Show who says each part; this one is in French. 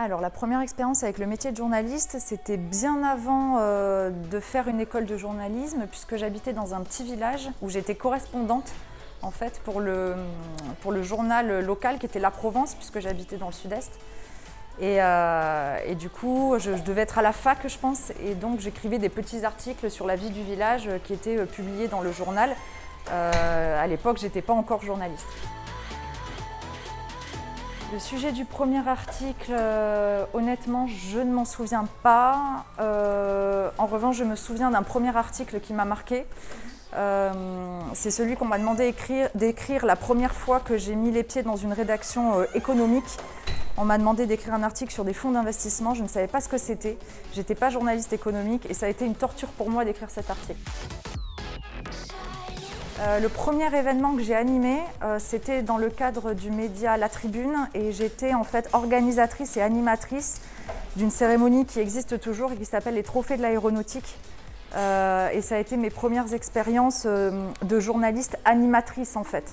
Speaker 1: Alors la première expérience avec le métier de journaliste, c'était bien avant de faire une école de journalisme, puisque j'habitais dans un petit village où j'étais correspondante en fait pour le journal local qui était La Provence, puisque j'habitais dans le sud-est. Et du coup, je devais être à la fac, je pense, et donc j'écrivais des petits articles sur la vie du village qui étaient publiés dans le journal. À l'époque, j'étais pas encore journaliste. Le sujet du premier article, honnêtement, je ne m'en souviens pas. En revanche, je me souviens d'un premier article qui m'a marqué. C'est celui qu'on m'a demandé d'écrire la première fois que j'ai mis les pieds dans une rédaction économique. On m'a demandé d'écrire un article sur des fonds d'investissement. Je ne savais pas ce que c'était. Je n'étais pas journaliste économique et ça a été une torture pour moi d'écrire cet article. Le premier événement que j'ai animé, c'était dans le cadre du média La Tribune et j'étais en fait organisatrice et animatrice d'une cérémonie qui existe toujours et qui s'appelle les Trophées de l'aéronautique. Et ça a été mes premières expériences de journaliste animatrice en fait.